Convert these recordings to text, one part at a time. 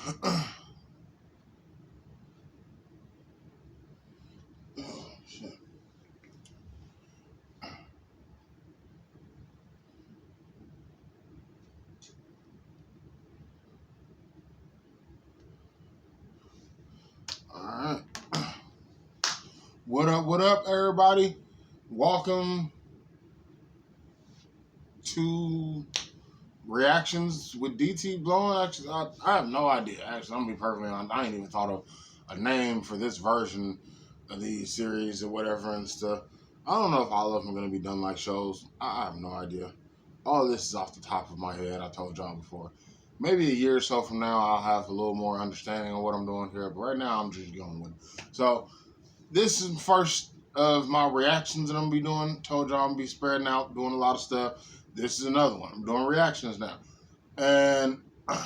Shit. All right. What up, everybody? Welcome to Reactions with DT Blowin. Actually, I have no idea. Actually, I'm gonna be perfectly honest. I ain't even thought of a name for this version of the series or whatever and stuff. I don't know if all of them are gonna be done like shows. I have no idea. All of this is off the top of my head. I told y'all before. Maybe a year or so from now, I'll have a little more understanding of what I'm doing here. But right now, I'm just going with it. So this is the first of my reactions that I'm gonna be doing. Told y'all I'm gonna be spreading out, doing a lot of stuff. This is another one. I'm doing reactions now. And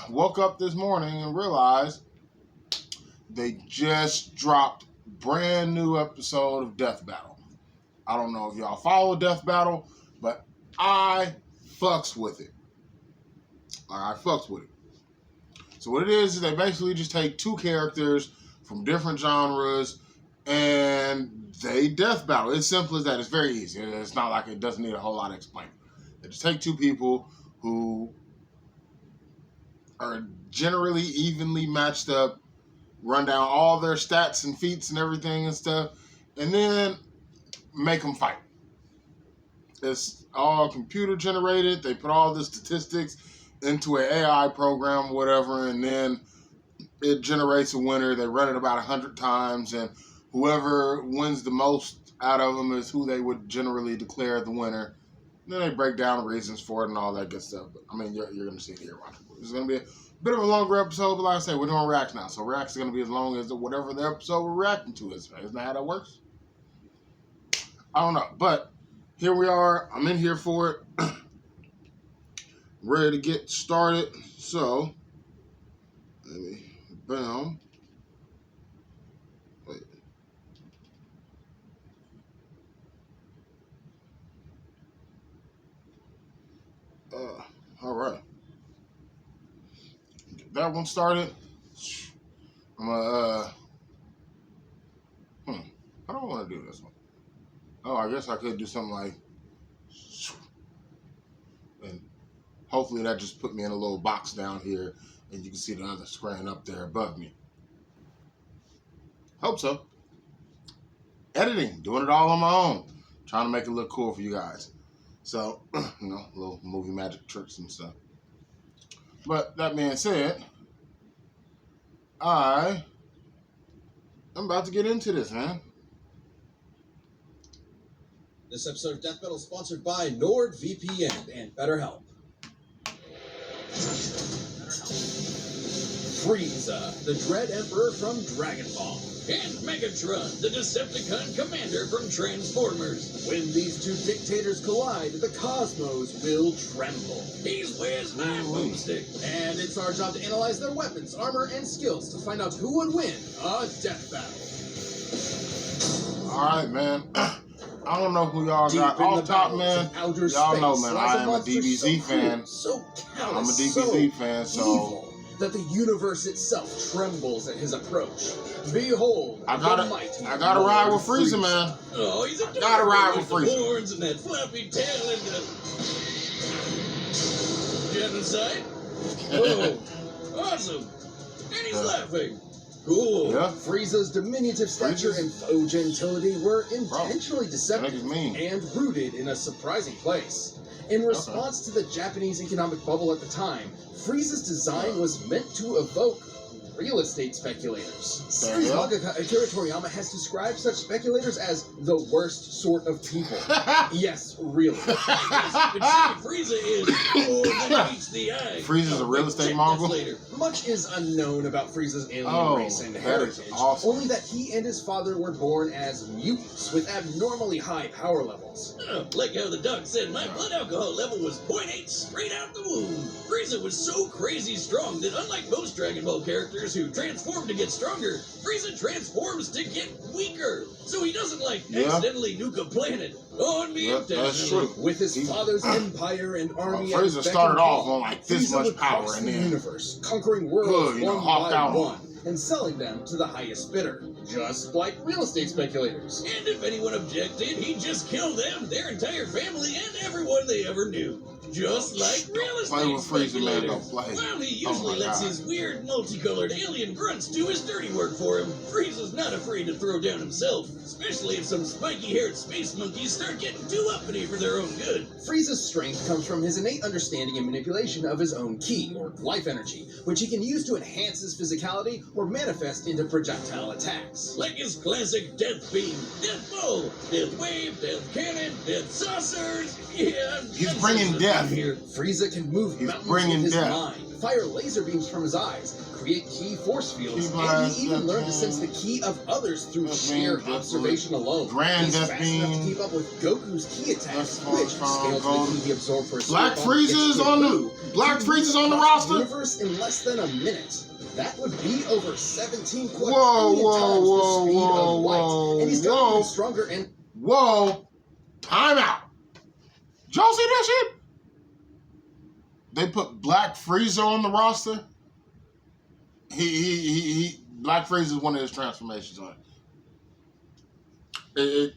woke up this morning and realized they just dropped brand new episode of Death Battle. I don't know if y'all follow Death Battle, but I fucks with it. I fucks with it. So what it is they basically just take two characters from different genres and they death battle. It's simple as that. It's very easy. It's not like it doesn't need a whole lot of explaining. They just take two people who are generally evenly matched up, run down all their stats and feats and everything and stuff, and then make them fight. It's all computer generated. They put all the statistics into an AI program, whatever, and then it generates a winner. They run it about 100 times, and whoever wins the most out of them is who they would generally declare the winner. And then they break down the reasons for it and all that good stuff. But I mean, you're going to see it here. It's going to be a bit of a longer episode, but like I say, we're doing reacts now. So reacts are going to be as long as whatever the episode we're reacting to is. Isn't that how that works? I don't know. But here we are. I'm in here for it. Ready to get started. So, let me, bam. Wait. All right. Get that one started. I'm gonna, I don't want to do this one. Oh, I guess I could do something like, and hopefully that just put me in a little box down here and you can see the other screen up there above me. Hope so. Editing, doing it all on my own. Trying to make it look cool for you guys. So, you know, little movie magic tricks and stuff. But that being said, I'm about to get into this, man. This episode of Death Battle is sponsored by NordVPN and BetterHelp. Frieza, the Dread Emperor from Dragon Ball. And Megatron, the Decepticon commander from Transformers. When these two dictators collide, the cosmos will tremble. He's Wiz my boomstick. And it's our job to analyze their weapons, armor, and skills to find out who would win a death battle. Alright, man. I don't know who y'all got off top, man. Y'all know, man, I am a DBZ fan. I'm a DBZ fan, so that the universe itself trembles at his approach. Behold, I gotta ride with Frieza, man. Oh, he's a gotta ride with Frieza. Horns and that fluffy tail and the genocide. Oh, awesome! And he's laughing. Cool. Yeah. Frieza's diminutive stature and faux gentility were intentionally deceptive and rooted in a surprising place. In response to the Japanese economic bubble at the time, Frieza's design was meant to evoke real estate speculators. Series mangaka Akira Toriyama has described such speculators as the worst sort of people. Yes, really. Frieza is more than meets the eye. Frieza's a real estate mogul? Much is unknown about Frieza's alien race and heritage. Awesome. Only that he and his father were born as mutants with abnormally high power levels. Like how the doc said my blood alcohol level was 0.8 straight out the womb. Frieza was so crazy strong that unlike most Dragon Ball characters who transform to get stronger, Frieza transforms to get weaker. So he doesn't accidentally nuke a planet. On me, that's true. With his father's empire and army, Frieza started off on like this much power, and the then universe, conquering worlds one by one, and selling them to the highest bidder, just like real estate speculators. And if anyone objected, he'd just kill them, their entire family, and everyone they ever knew. Just like real estate speculators. While he usually lets his weird, multicolored alien grunts do his dirty work for him, Frieza's not afraid to throw down himself, especially if some spiky-haired space monkeys start getting too uppity for their own good. Frieza's strength comes from his innate understanding and manipulation of his own ki, or life energy, which he can use to enhance his physicality or manifest into projectile attacks. Like his classic Death Beam, Death Bow, Death Wave, Death Cannon, Death Saucers. Yeah, he's bringing death here. Frieza can move mountains with his mind, fire laser beams from his eyes, create ki force fields, and he even learned to sense the ki of others through sheer observation alone. He's fast enough to keep up with Goku's ki attacks, which scales the ki he absorbed for a Black Frieza's on the roster. Universe in less than a minute. That would be over 17 quadrillion whoa, times the speed of light. And he's gotten stronger and... Whoa! Time out! Did y'all see that shit? They put Black Frieza on the roster. Black Frieza is one of his transformations on it.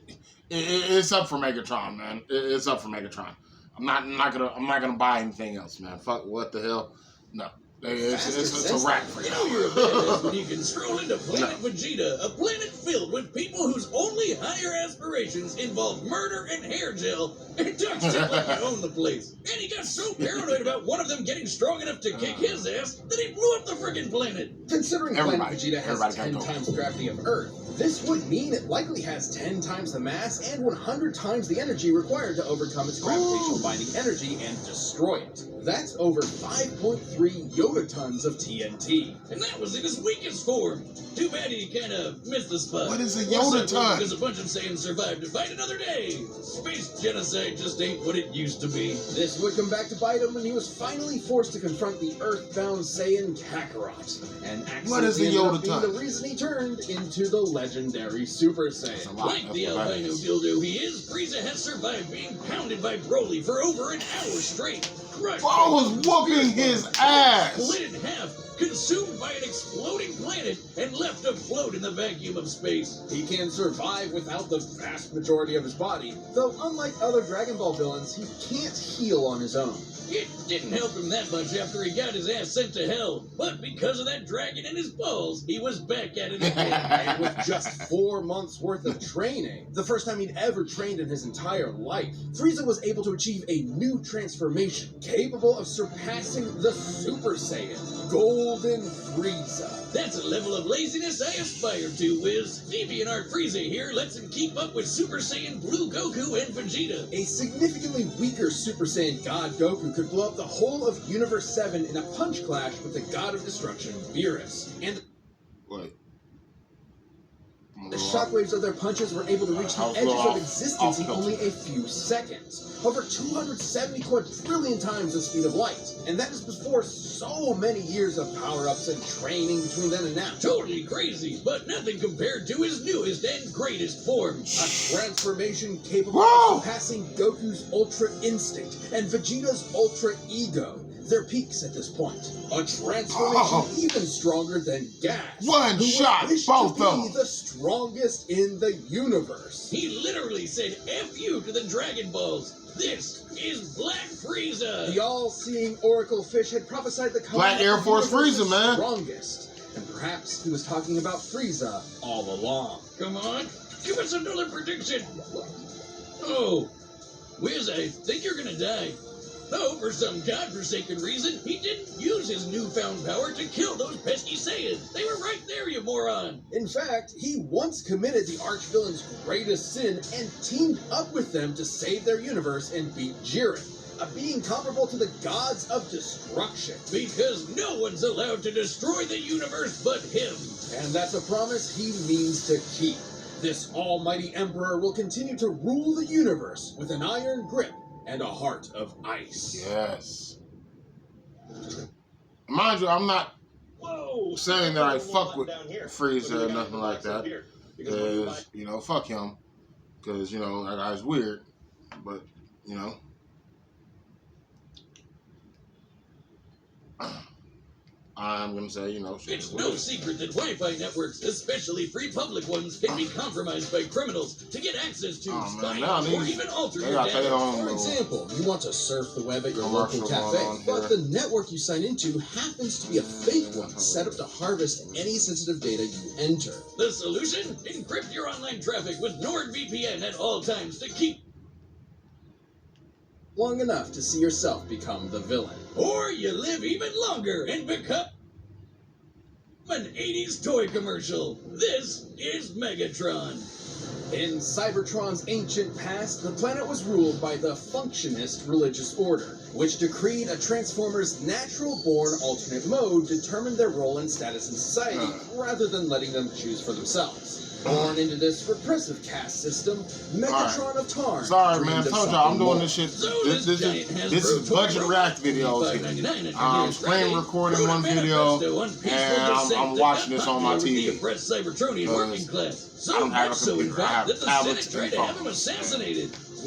It's up for Megatron, man. It's up for Megatron. I'm not gonna buy anything else, man. Fuck, what the hell? No. It's a wrap for you. You're a badass when you can stroll into Planet Vegeta, a planet filled with people whose only higher aspirations involve murder and hair gel, and talk shit like you own the place. And he got so paranoid about one of them getting strong enough to kick his ass that he blew up the friggin' planet. Considering Planet Vegeta has 10 times the gravity of Earth, this would mean it likely has 10 times the mass and 100 times the energy required to overcome its gravitational binding energy and destroy it. That's over 5.3 Yoda tons of TNT. And that was in his weakest form. Too bad he kind of missed the spot. What is a Yoda ton? Because a bunch of Saiyans survived to fight another day. Space genocide just ain't what it used to be. This would come back to bite him when he was finally forced to confront the Earthbound Saiyan Kakarot. And accidentally ended up being the reason he turned into the legendary Super Saiyan. Like the albino dildo he is, Frieza has survived being pounded by Broly for over an hour straight. Crushed Bro was whooping his ass. Split in half, consumed by an exploding planet, and left afloat in the vacuum of space. He can survive without the vast majority of his body, though unlike other Dragon Ball villains, he can't heal on his own. It didn't help him that much after he got his ass sent to hell, but because of that dragon in his balls, he was back at it again. And with just 4 months worth of training, the first time he'd ever trained in his entire life, Frieza was able to achieve a new transformation, capable of surpassing the Super Saiyan, Golden Frieza. That's a level of laziness I aspire to, Wiz. DeviantArt Frieza here lets him keep up with Super Saiyan Blue Goku and Vegeta. A significantly weaker Super Saiyan God Goku could blow up the whole of Universe 7 in a punch clash with the God of Destruction, Beerus. And the shockwaves of their punches were able to reach the edges of existence in only a few seconds. Over 270 quadrillion times the speed of light. And that is before so many years of power-ups and training between then and now. Totally crazy, but nothing compared to his newest and greatest form. A transformation capable of surpassing Goku's Ultra Instinct and Vegeta's Ultra Ego. Their peaks at this point. A transformation even stronger than Gas. One shot, both of them. The strongest in the universe. He literally said F you to the Dragon Balls. This is Black Frieza. The all-seeing Oracle Fish had prophesied the Black Air Force Frieza, man. Strongest. And perhaps he was talking about Frieza all along. Come on, give us another prediction. Oh, Wiz, I think you're gonna die. Though, for some godforsaken reason, he didn't use his newfound power to kill those pesky Saiyans. They were right there, you moron. In fact, he once committed the archvillain's greatest sin and teamed up with them to save their universe and beat Jiren, a being comparable to the gods of destruction. Because no one's allowed to destroy the universe but him. And that's a promise he means to keep. This almighty emperor will continue to rule the universe with an iron grip and a heart of ice. Yes. Mind you, I'm not saying that I fuck with Frieza or nothing like that. Because, you know, fuck him. Because, you know, that guy's weird. But, you know. I'm going to say, you know. It's no secret that Wi-Fi networks, especially free public ones, can be compromised by criminals to get access to, spy on, or even alter your data. For example, you want to surf the web at your local cafe, but the network you sign into happens to be a fake one set up to harvest any sensitive data you enter. The solution? Encrypt your online traffic with NordVPN at all times to keep long enough to see yourself become the villain. Or you live even longer and become an 80s toy commercial. This is Megatron. In Cybertron's ancient past, the planet was ruled by the Functionist religious order, which decreed a Transformer's natural-born alternate mode determined their role and status in society, rather than letting them choose for themselves. Born into this repressive caste system, Megatron of Tarn. Sorry, man. I told y'all I'm doing this shit. This is budget react videos here. I'm screen recording one video, and I'm watching this on my TV. I don't have a computer. I have tablets and phones.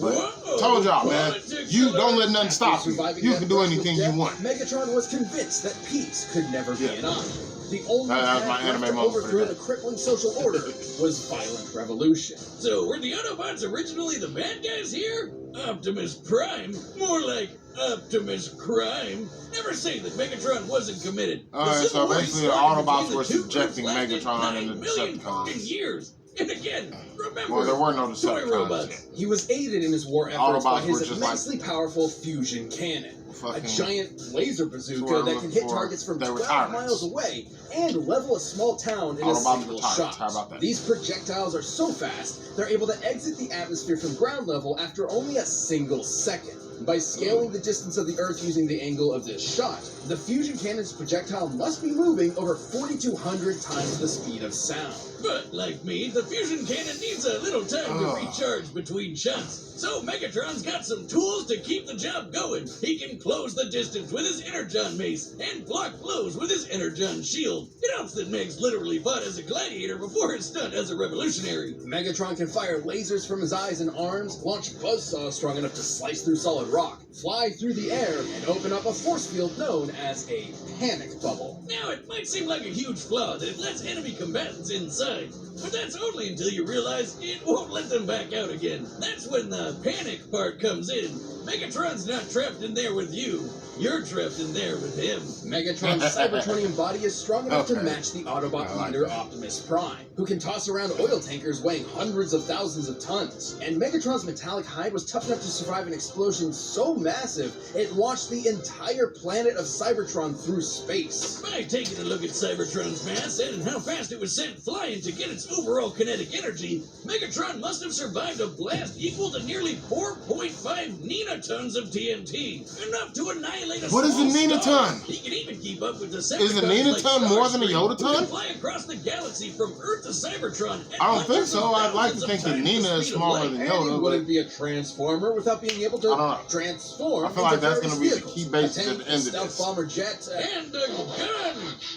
But told y'all, man, you don't let nothing stop you. You can do anything you want. Megatron was convinced that peace could never be an option. The only path to overthrow the crippling social order was violent revolution. So were the Autobots originally the bad guys here? Optimus Prime? More like Optimus Crime? Never say that Megatron wasn't committed. Alright, so basically the Autobots were subjecting Megatron into the Decepticons. Years. And again, remember, well, there were no Decepticons yet. He was aided in his war efforts by his immensely powerful fusion cannon. A giant laser bazooka that can hit targets from 12 miles away and level a small town in a single shot. These projectiles are so fast, they're able to exit the atmosphere from ground level after only a single second. By scaling the distance of the Earth using the angle of this shot, the fusion cannon's projectile must be moving over 4,200 times the speed of sound. But, like me, the fusion cannon needs a little time to recharge between shots. So Megatron's got some tools to keep the job going. He can close the distance with his Energon mace and block blows with his Energon shield. It helps that Meg's literally fought as a gladiator before his stunt as a revolutionary. Megatron can fire lasers from his eyes and arms, launch buzzsaws strong enough to slice through solid rock, fly through the air, and open up a force field known as a panic bubble. Now, it might seem like a huge flaw that it lets enemy combatants inside, but that's only until you realize it won't let them back out again. That's when the panic part comes in. Megatron's not trapped in there with you. You're trapped in there with him. Megatron's Cybertronian body is strong enough to match the Autobot leader Optimus Prime, who can toss around oil tankers weighing hundreds of thousands of tons. And Megatron's metallic hide was tough enough to survive an explosion so massive, it launched the entire planet of Cybertron through space. By taking a look at Cybertron's mass and how fast it was sent flying to get its overall kinetic energy, Megatron must have survived a blast equal to nearly 4.5 nenatons of TNT, enough to annihilate a What is a nenaton? He can even keep up with the Is a nenaton more than a yodaton? Fly across the galaxy from Earth to Cybertron. I don't think so. I'd like to think that Nina is smaller than Yoda. He wouldn't be a transformer without being able to transform. I feel like that's going to be the key basis at the end of this. Bomber jet and a gun.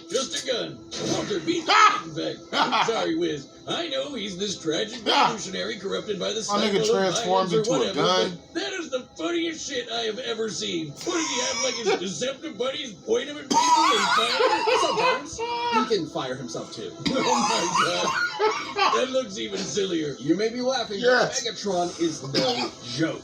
Just a gun. Walter beat the in fact. I'm sorry, Wiz. I know he's this tragic revolutionary corrupted by the cycle of transformed into a gun. That is the funniest shit I have ever seen. What does he have, like his deceptive buddies point him at people and fire? Sometimes he can fire himself too. Oh my god. That looks even sillier. You may be laughing, but Megatron is no joke.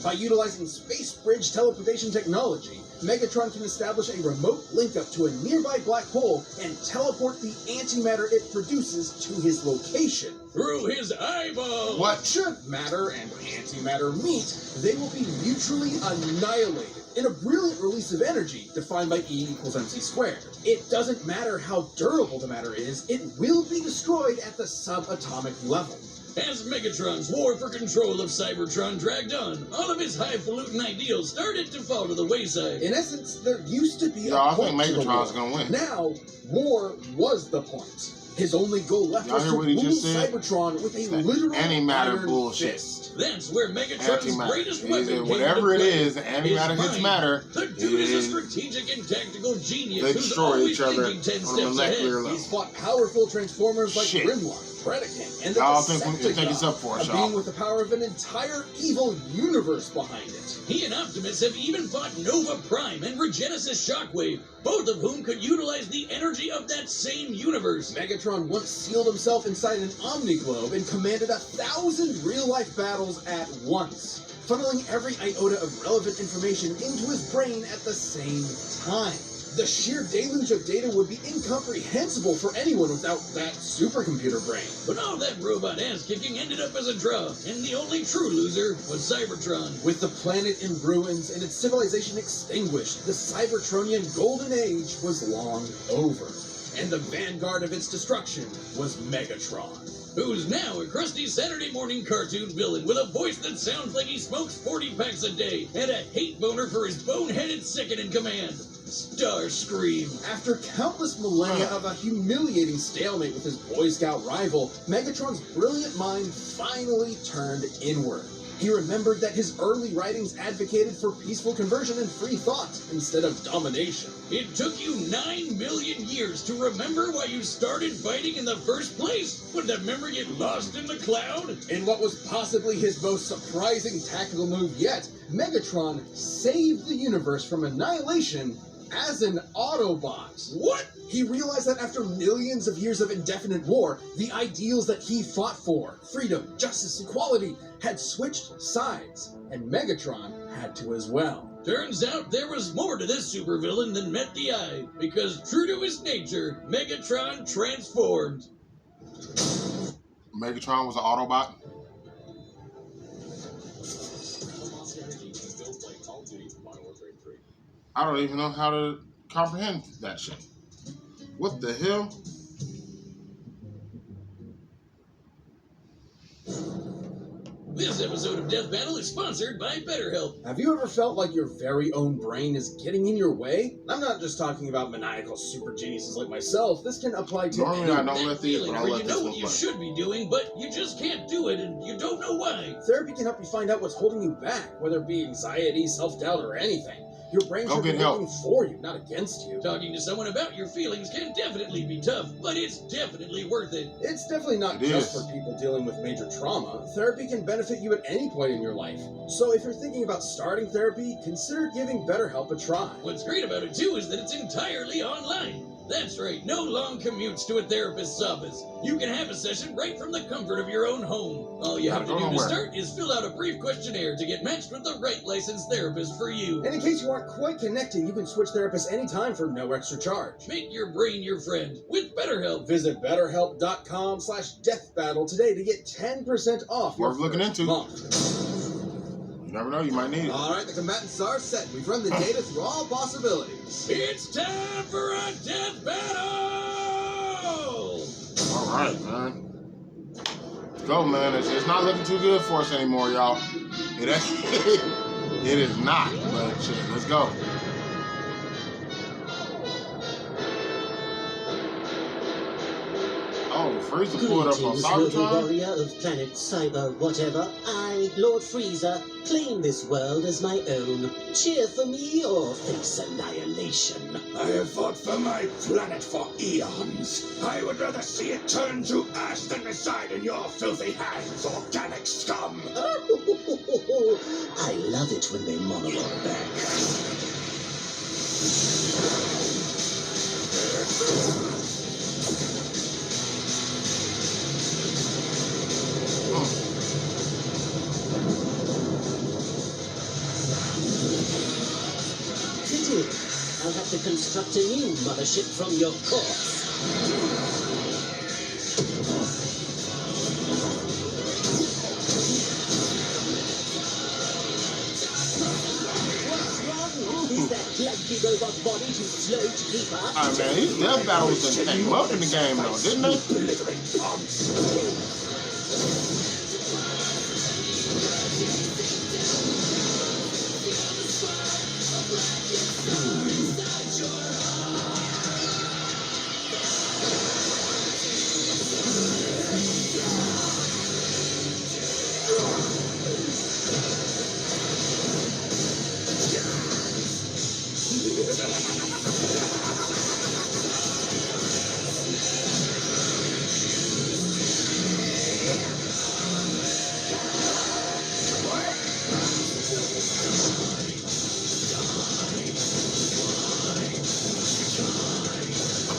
By utilizing space bridge teleportation technology, Megatron can establish a remote link-up to a nearby black hole and teleport the antimatter it produces to his location. Through his eyeball! What should matter and antimatter meet, they will be mutually annihilated in a brilliant release of energy defined by E equals mc squared. It doesn't matter how durable the matter is, it will be destroyed at the subatomic level. As Megatron's war for control of Cybertron dragged on, all of his highfalutin ideals started to fall to the wayside. In essence, there used to be I think Megatron's gonna win. Now, war was the point. His only goal left was to rule Cybertron with a literal antimatter bullshit. Fist. That's where Megatron's greatest weapon came whatever into it play. is, the antimatter hits matter. The dude is a strategic and tactical genius they who's destroy always each other thinking 10 on a steps molecular ahead. level. He's fought powerful Transformers like Grimlock, Predaking, and the Y'all think it's up for us, a being with the power of an entire evil universe behind it. He and Optimus have even fought Nova Prime and Regenesis Shockwave, both of whom could utilize the energy of that same universe. Megatron once sealed himself inside an Omniglobe and commanded 1,000 real-life battles at once, funneling every iota of relevant information into his brain at the same time. The sheer deluge of data would be incomprehensible for anyone without that supercomputer brain. But all that robot ass-kicking ended up as a draw, and the only true loser was Cybertron. With the planet in ruins and its civilization extinguished, the Cybertronian Golden Age was long over. And the vanguard of its destruction was Megatron. Who's now a crusty Saturday morning cartoon villain with a voice that sounds like he smokes 40 packs a day and a hate boner for his boneheaded second-in-command, Starscream. After countless millennia of a humiliating stalemate with his Boy Scout rival, Megatron's brilliant mind finally turned inward. He remembered that his early writings advocated for peaceful conversion and free thought instead of domination. It took you 9 million years to remember why you started fighting in the first place? Would that memory get lost in the cloud? In what was possibly his most surprising tactical move yet, Megatron saved the universe from annihilation as an Autobot. What? He realized that after millions of years of indefinite war, the ideals that he fought for, freedom, justice, equality, had switched sides, and Megatron had to as well. Turns out there was more to this supervillain than met the eye, because true to his nature, Megatron transformed. Megatron was an Autobot? I don't even know how to comprehend that shit. What the hell? This episode of Death Battle is sponsored by BetterHelp. Have you ever felt like your very own brain is getting in your way? I'm not just talking about maniacal super geniuses like myself. This can apply to Normally I don't let these, but I'll let you know what you should be doing, but you just can't do it, and you don't know why. Therapy can help you find out what's holding you back, whether it be anxiety, self-doubt, or anything. Your brain should be working for you, not against you. Talking to someone about your feelings can definitely be tough, but it's definitely worth it. It's definitely not just for people dealing with major trauma. Therapy can benefit you at any point in your life. So if you're thinking about starting therapy, consider giving BetterHelp a try. What's great about it, too, is that it's entirely online. That's right, no long commutes to a therapist's office. You can have a session right from the comfort of your own home. All you have to do to start is fill out a brief questionnaire to get matched with the right licensed therapist for you. And in case you aren't quite connecting, you can switch therapists anytime for no extra charge. Make your brain your friend with BetterHelp. Visit BetterHelp.com/deathbattle today to get 10% off your first month. You never know, you might need it. All right, the combatants are set. We've run the data through all possibilities. It's time for a death battle! All right, man. Let's go, man. It's not looking too good for us anymore, y'all. It is not, but shit, let's go. Oh, Frieza pulled up on Cybertron? Warrior of planet Cyber whatever. I, Lord Frieza, claim this world as my own. Cheer for me or face annihilation. I have fought for my planet for eons. I would rather see it turn to ash than reside in your filthy hands, organic scum. I love it when they monologue back. I'll have to construct a new mothership from your corpse. What's wrong? Is that clunky robot body too slow to keep up? Oh man, these death battles came up in the game though, didn't they?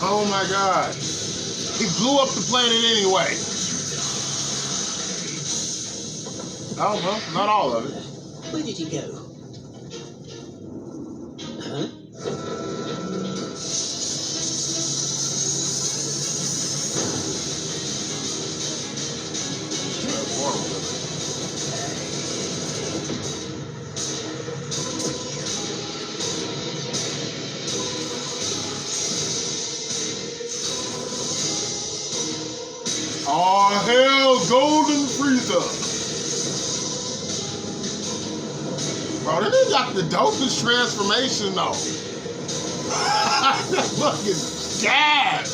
Oh my God. He blew up the planet anyway. Oh, well, not all of it. Where did he go? Huh? Oh, hell, Golden Frieza. Bro, they got the dopest transformation, though. That fucking gas.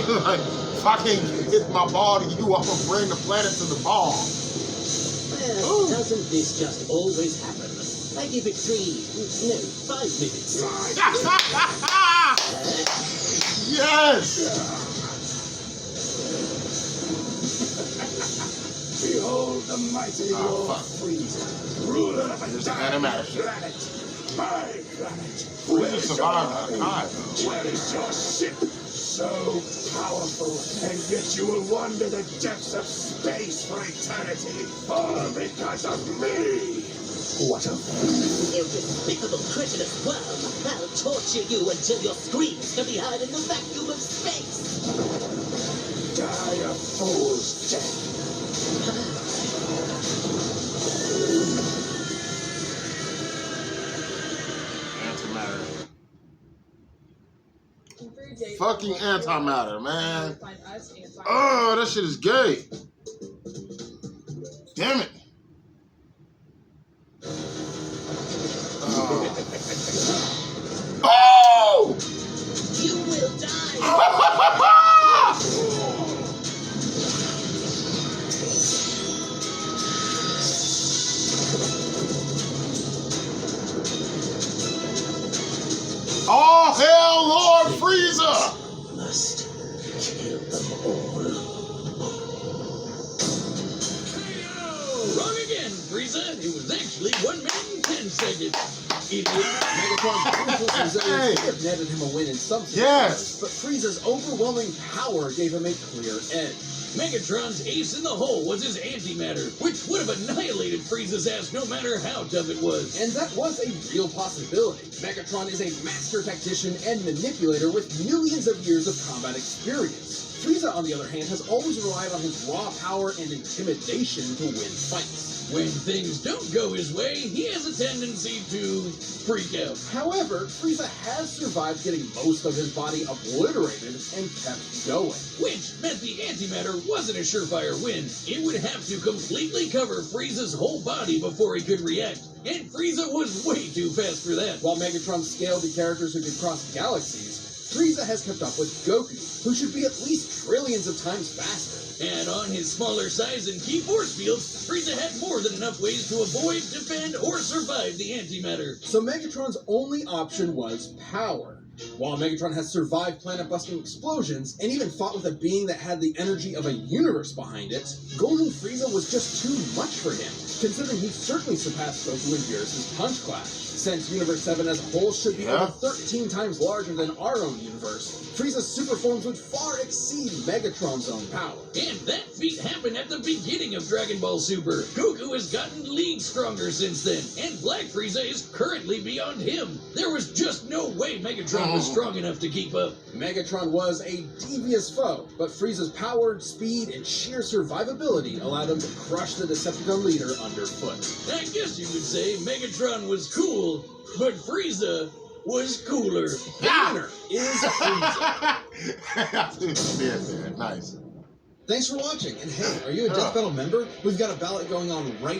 Like, if I can't hit my ball to you, I'm gonna bring the planet to the ball. Well, doesn't this just always happen? I give it 5 minutes. Yes! Behold the mighty Lord Frieza, ruler of a giant planet. My planet. Frieza survived that time. Where is your ship? So powerful, and yet you will wander the depths of space for eternity, all because of me! What a You despicable cretinous worm! I'll torture you until your screams can be heard in the vacuum of space! die a fool's death! Antimatter. Fucking antimatter, man. Oh, that shit is gay. Damn it. Oh! You will die! Oh, hell, Lord Frieza! Must kill them all. Wrong again, Frieza. It was actually 1 minute and 10 seconds. Idiot. Megatron's ruthless resilience could have netted him a win in some sense, Yes. but Frieza's overwhelming power gave him a clear edge. Megatron's ace in the hole was his antimatter, which would have annihilated Frieza's ass no matter how tough it was. And that was a real possibility. Megatron is a master tactician and manipulator with millions of years of combat experience. Frieza, on the other hand, has always relied on his raw power and intimidation to win fights. When things don't go his way, he has a tendency to freak out. However, Frieza has survived getting most of his body obliterated and kept going. Which meant the antimatter wasn't a surefire win. It would have to completely cover Frieza's whole body before he could react. And Frieza was way too fast for that. While Megatron scaled the characters who could cross galaxies, Frieza has kept up with Goku, who should be at least trillions of times faster. And on his smaller size and key force field, Frieza had more than enough ways to avoid, defend, or survive the antimatter. So Megatron's only option was power. While Megatron has survived planet-busting explosions and even fought with a being that had the energy of a universe behind it, Golden Frieza was just too much for him, considering he certainly surpassed Goku in Beerus' Punch Clash. Since Universe 7 as a whole should be over 13 times larger than our own universe, Frieza's super forms would far exceed Megatron's own power. And that feat happened at the beginning of Dragon Ball Super. Goku has gotten leagues stronger since then, and Black Frieza is currently beyond him. There was just no way Megatron was strong enough to keep up. Megatron was a devious foe, but Frieza's power, speed, and sheer survivability allowed him to crush the Decepticon leader underfoot. I guess you could say Megatron was cool, but Frieza was cooler. The winner is Frieza. Yeah, nice. Thanks for watching, and hey, are you a Death Battle member? We've got a ballot going on right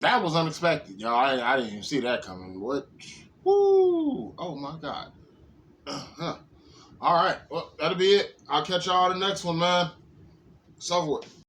That was unexpected, y'all. I didn't even see that coming. What? Woo! Oh my God. Huh. All right. Well, that'll be it. I'll catch y'all on the next one, man. So forth.